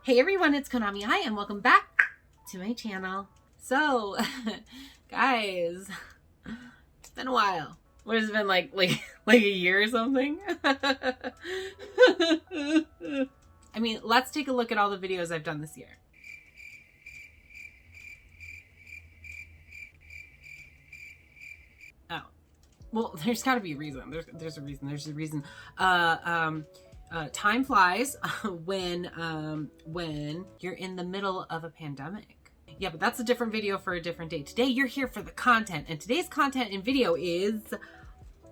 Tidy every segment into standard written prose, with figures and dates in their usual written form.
Hey everyone, it's Konami. Hi, and welcome back to my channel. So, guys, it's been a while. What has it been like a year or something? I mean, let's take a look at all the videos I've done this year. Oh, well, there's got to be a reason. There's a reason. There's a reason. Time flies when you're in the middle of a pandemic. Yeah, but that's a different video for a different day. Today you're here for the content, and today's content and video is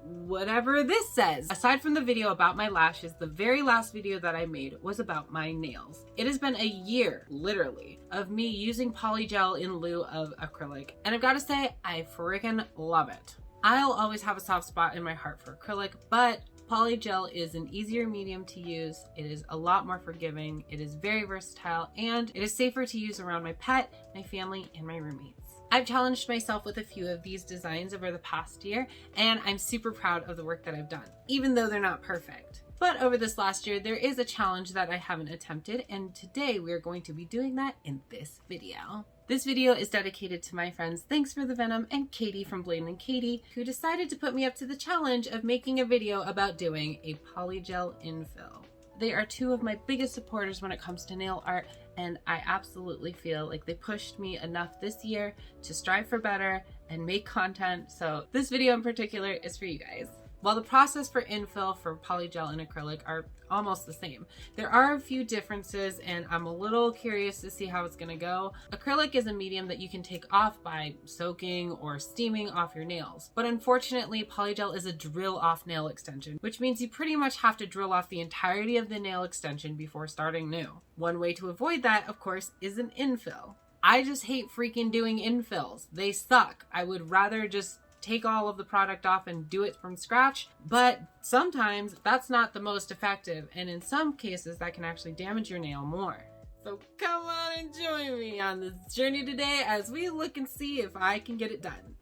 whatever this says. Aside from the video about my lashes, the very last video that I made was about my nails. It has been a year, literally, of me using polygel in lieu of acrylic, and I've got to say, I freaking love it. I'll always have a soft spot in my heart for acrylic, but polygel is an easier medium to use. It is a lot more forgiving. It is very versatile, and it is safer to use around my pet, my family, and my roommates. I've challenged myself with a few of these designs over the past year, and I'm super proud of the work that I've done, even though they're not perfect. But over this last year, there is a challenge that I haven't attempted, and today we are going to be doing that in this video. This video is dedicated to my friends Thanks for the Venom and Katie from Bling and Katie, who decided to put me up to the challenge of making a video about doing a polygel infill. They are two of my biggest supporters when it comes to nail art, and I absolutely feel like they pushed me enough this year to strive for better and make content, so this video in particular is for you guys. While the process for infill for polygel and acrylic are almost the same, there are a few differences, and I'm a little curious to see how it's going to go. Acrylic is a medium that you can take off by soaking or steaming off your nails, but unfortunately polygel is a drill off nail extension, which means you pretty much have to drill off the entirety of the nail extension before starting new. One way to avoid that, of course, is an infill. I just hate freaking doing infills. They suck. I would rather just take all of the product off and do it from scratch, but sometimes that's not the most effective, and in some cases that can actually damage your nail more. So come on and join me on this journey today as we look and see if I can get it done.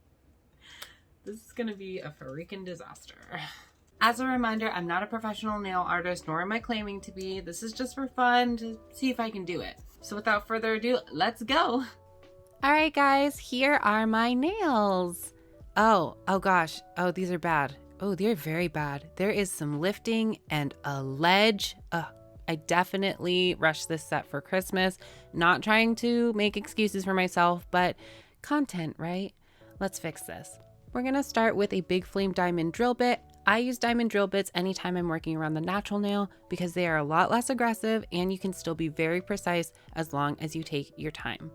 This is gonna be a freaking disaster. As a reminder, I'm not a professional nail artist, nor am I claiming to be. This is just for fun to see if I can do it. So without further ado, let's go. All right guys, here are my nails. Oh gosh. Oh, these are bad. Oh, they're very bad. There is some lifting and a ledge. I definitely rushed this set for Christmas. Not trying to make excuses for myself, but content, right? Let's fix this. We're gonna start with a big flame diamond drill bit. I use diamond drill bits anytime I'm working around the natural nail because they are a lot less aggressive and you can still be very precise as long as you take your time.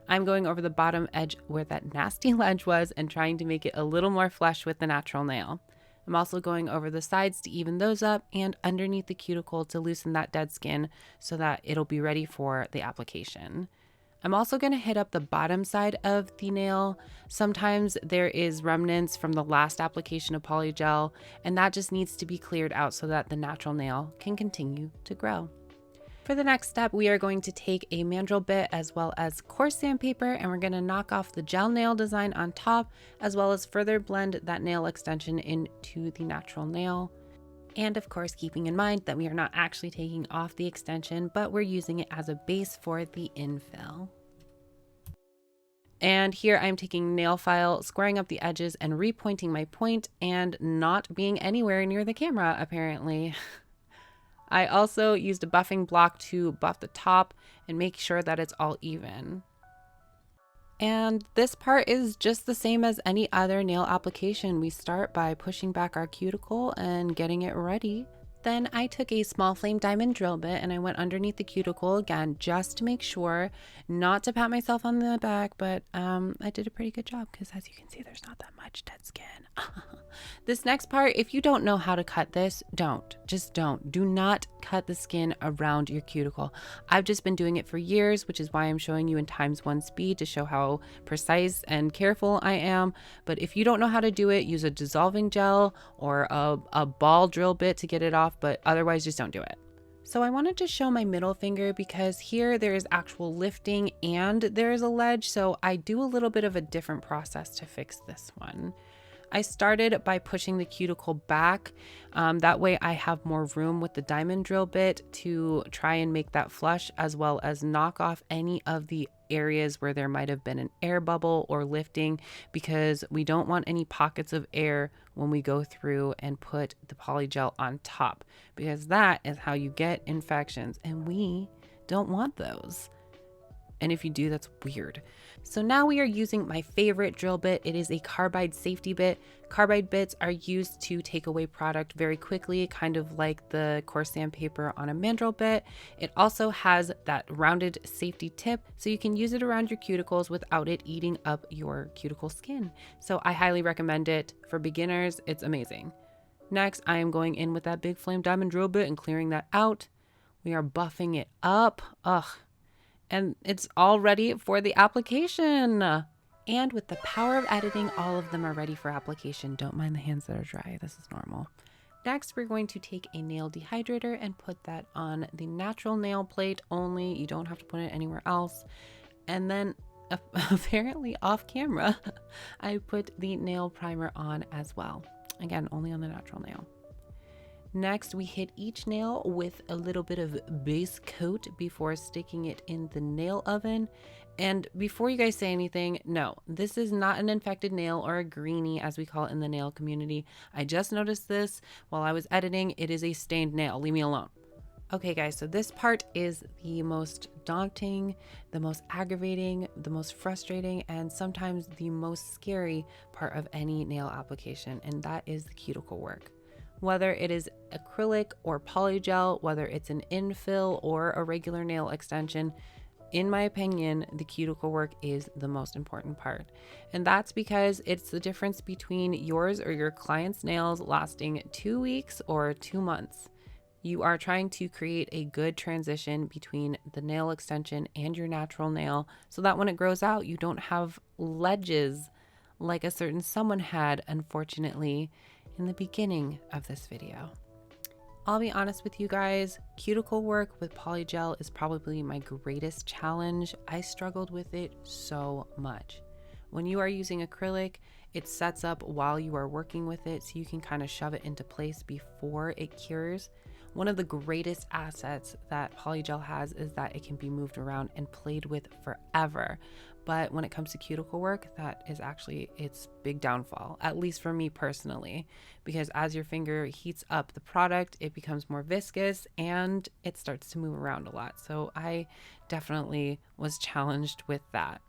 I'm going over the bottom edge where that nasty ledge was and trying to make it a little more flush with the natural nail. I'm also going over the sides to even those up and underneath the cuticle to loosen that dead skin so that it'll be ready for the application. I'm also going to hit up the bottom side of the nail. Sometimes there is remnants from the last application of polygel, and that just needs to be cleared out so that the natural nail can continue to grow. For the next step, we are going to take a mandrel bit as well as coarse sandpaper, and we're going to knock off the gel nail design on top, as well as further blend that nail extension into the natural nail. And of course, keeping in mind that we are not actually taking off the extension, but we're using it as a base for the infill. And here I'm taking nail file, squaring up the edges and repointing my point and not being anywhere near the camera, apparently. I also used a buffing block to buff the top and make sure that it's all even. And this part is just the same as any other nail application. We start by pushing back our cuticle and getting it ready. Then I took a small flame diamond drill bit and I went underneath the cuticle again just to make sure, not to pat myself on the back, but I did a pretty good job because as you can see, there's not that much dead skin. This next part, if you don't know how to cut this, just don't. Do not cut the skin around your cuticle. I've just been doing it for years, which is why I'm showing you in ×1 speed to show how precise and careful I am. But if you don't know how to do it, use a dissolving gel or a ball drill bit to get it off, but otherwise just don't do it. So I wanted to show my middle finger because here there is actual lifting and there is a ledge, so I do a little bit of a different process to fix this one. I started by pushing the cuticle back. That way I have more room with the diamond drill bit to try and make that flush, as well as knock off any of the areas where there might have been an air bubble or lifting, because we don't want any pockets of air when we go through and put the polygel on top, because that is how you get infections, and we don't want those. And if you do, that's weird. So now we are using my favorite drill bit. It is a carbide safety bit. Carbide bits are used to take away product very quickly, kind of like the coarse sandpaper on a mandrel bit. It also has that rounded safety tip, so you can use it around your cuticles without it eating up your cuticle skin. So I highly recommend it. For beginners, it's amazing. Next, I am going in with that big flame diamond drill bit and clearing that out. We are buffing it up. And it's all ready for the application. And with the power of editing, all of them are ready for application. Don't mind the hands that are dry. This is normal. Next, we're going to take a nail dehydrator and put that on the natural nail plate only. You don't have to put it anywhere else. And then apparently off camera, I put the nail primer on as well. Again, only on the natural nail. Next, we hit each nail with a little bit of base coat before sticking it in the nail oven. And before you guys say anything, no, this is not an infected nail or a greenie, as we call it in the nail community. I just noticed this while I was editing. It is a stained nail. Leave me alone. Okay, guys, so this part is the most daunting, the most aggravating, the most frustrating, and sometimes the most scary part of any nail application, and that is the cuticle work. Whether it is acrylic or polygel, whether it's an infill or a regular nail extension, in my opinion, the cuticle work is the most important part. And that's because it's the difference between yours or your client's nails lasting 2 weeks or 2 months. You are trying to create a good transition between the nail extension and your natural nail, so that when it grows out, you don't have ledges like a certain someone had, unfortunately, in the beginning of this video. I'll be honest with you guys, cuticle work with polygel is probably my greatest challenge. I struggled with it so much. When you are using acrylic, it sets up while you are working with it, so you can kind of shove it into place before it cures. One of the greatest assets that polygel has is that it can be moved around and played with forever. But when it comes to cuticle work, that is actually its big downfall, at least for me personally, because as your finger heats up the product, it becomes more viscous and it starts to move around a lot. So I definitely was challenged with that.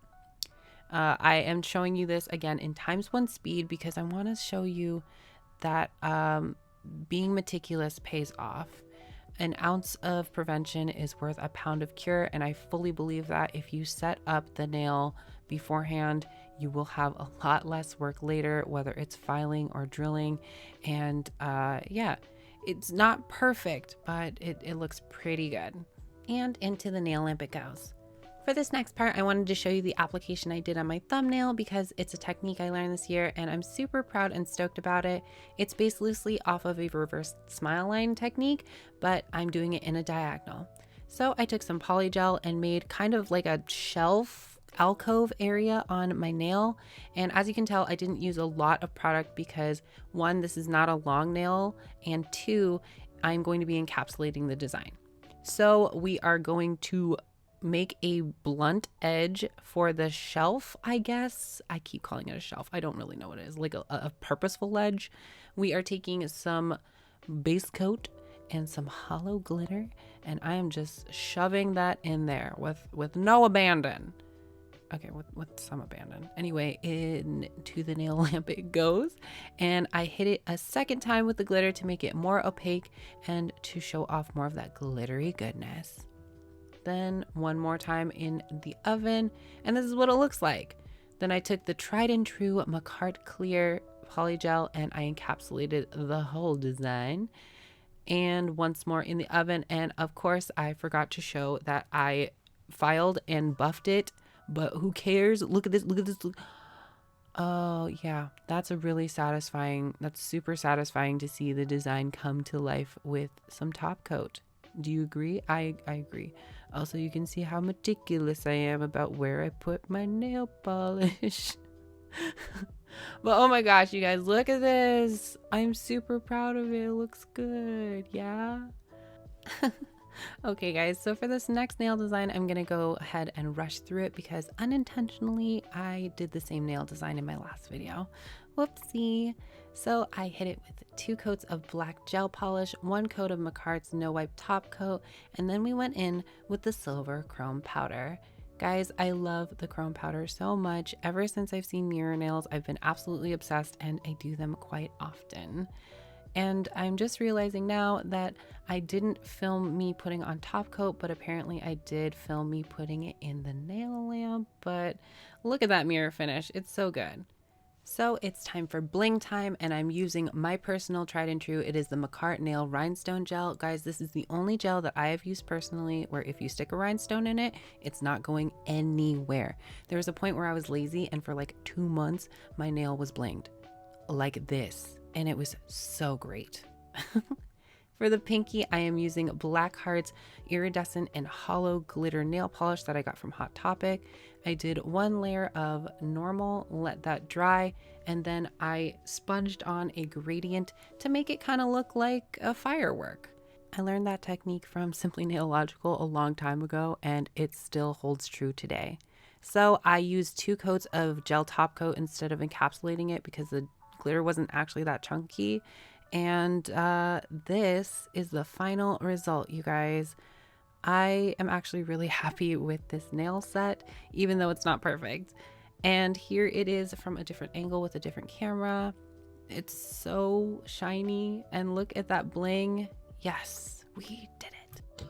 I am showing you this again in ×1 speed because I want to show you that being meticulous pays off. An ounce of prevention is worth a pound of cure, and I fully believe that if you set up the nail beforehand, you will have a lot less work later, whether it's filing or drilling. And yeah, it's not perfect, but it looks pretty good. And into the nail lamp it goes. For this next part, I wanted to show you the application I did on my thumbnail because it's a technique I learned this year and I'm super proud and stoked about it. It's based loosely off of a reverse smile line technique, but I'm doing it in a diagonal. So I took some polygel and made kind of like a shelf alcove area on my nail. And as you can tell, I didn't use a lot of product because 1, this is not a long nail, and 2, I'm going to be encapsulating the design. So we are going to make a blunt edge for the shelf, I guess. I keep calling it a shelf. I don't really know what it is, like a purposeful edge. We are taking some base coat and some hollow glitter, and I am just shoving that in there with no abandon. Okay, with some abandon. Anyway, into the nail lamp it goes, and I hit it a second time with the glitter to make it more opaque and to show off more of that glittery goodness. Then one more time in the oven, and this is what it looks like. Then I took the tried and true Macart Clear polygel and I encapsulated the whole design. And once more in the oven, and of course I forgot to show that I filed and buffed it, but who cares? Look at this, look at this. Oh yeah, that's super satisfying to see the design come to life with some top coat. Do you agree? I agree. Also, you can see how meticulous I am about where I put my nail polish. But oh my gosh, you guys, look at this. I'm super proud of it. It looks good. Yeah. Okay guys, so for this next nail design, I'm gonna go ahead and rush through it because unintentionally I did the same nail design in my last video. Whoopsie. So I hit it with 2 coats of black gel polish, 1 coat of Makart's no wipe top coat, and then we went in with the silver chrome powder. Guys, I love the chrome powder so much. Ever since I've seen mirror nails, I've been absolutely obsessed and I do them quite often. And I'm just realizing now that I didn't film me putting on top coat, but apparently I did film me putting it in the nail lamp. But look at that mirror finish. It's so good. So it's time for bling time, and I'm using my personal tried and true. It is the Makart Nail Rhinestone Gel. Guys, this is the only gel that I have used personally where if you stick a rhinestone in it, it's not going anywhere. There was a point where I was lazy and for like 2 months, my nail was blinged like this. And it was so great. For the pinky, I am using Black Heart's iridescent and hollow glitter nail polish that I got from Hot Topic. I did 1 layer of normal, let that dry, and then I sponged on a gradient to make it kind of look like a firework. I learned that technique from Simply Nailogical a long time ago, and it still holds true today. So I used 2 coats of gel top coat instead of encapsulating it because the glitter wasn't actually that chunky. And this is the final result, you guys. I am actually really happy with this nail set, even though it's not perfect. And here it is from a different angle with a different camera. It's so shiny, and look at that bling. Yes, we did it.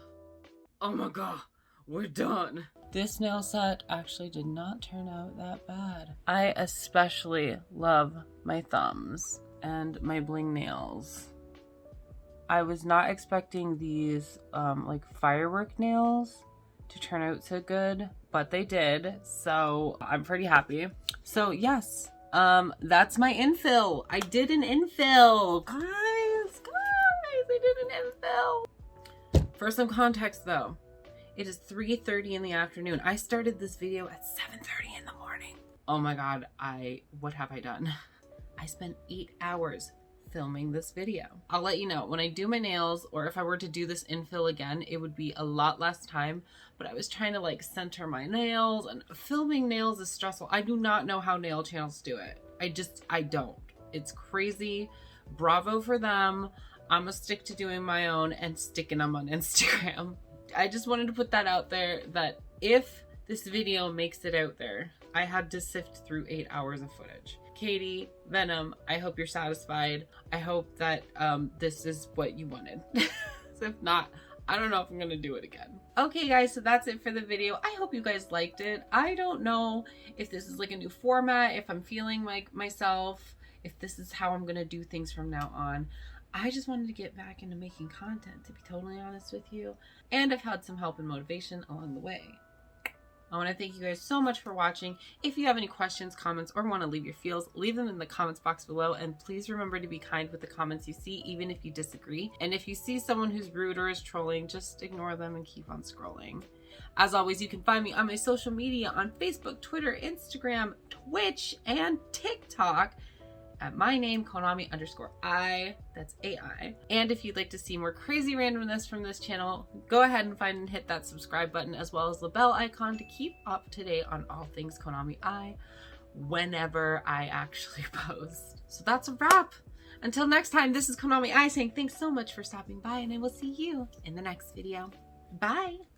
Oh my god, we're done. This nail set actually did not turn out that bad. I especially love my thumbs and my bling nails. I was not expecting these like firework nails to turn out so good, but they did, so I'm pretty happy. So yes, that's my infill. I did an infill. Guys, I did an infill. For some context though, it is 3:30 in the afternoon. I started this video at 7:30 in the morning. Oh my god, what have I done? I spent 8 hours filming this video. I'll let you know when I do my nails, or if I were to do this infill again, it would be a lot less time, but I was trying to like center my nails, and filming nails is stressful. I do not know how nail channels do it. I don't. It's crazy. Bravo for them. I'm gonna stick to doing my own and sticking them on Instagram. I just wanted to put that out there that if this video makes it out there, I had to sift through 8 hours of footage. Katie, Venom, I hope you're satisfied. I hope that this is what you wanted. So if not, I don't know if I'm gonna do it again. Okay guys, so that's it for the video. I hope you guys liked it. I don't know if this is like a new format, if I'm feeling like myself, if this is how I'm gonna do things from now on. I just wanted to get back into making content, to be totally honest with you. And I've had some help and motivation along the way. I want to thank you guys so much for watching. If you have any questions, comments, or want to leave your feels, leave them in the comments box below. And please remember to be kind with the comments you see, even if you disagree. And if you see someone who's rude or is trolling, just ignore them and keep on scrolling. As always, you can find me on my social media on Facebook, Twitter, Instagram, Twitch, and TikTok at my name, Konami_I, that's AI. And if you'd like to see more crazy randomness from this channel, go ahead and find and hit that subscribe button as well as the bell icon to keep up to date on all things Konami I whenever I actually post. So that's a wrap. Until next time, this is Konami I saying thanks so much for stopping by, and I will see you in the next video. Bye!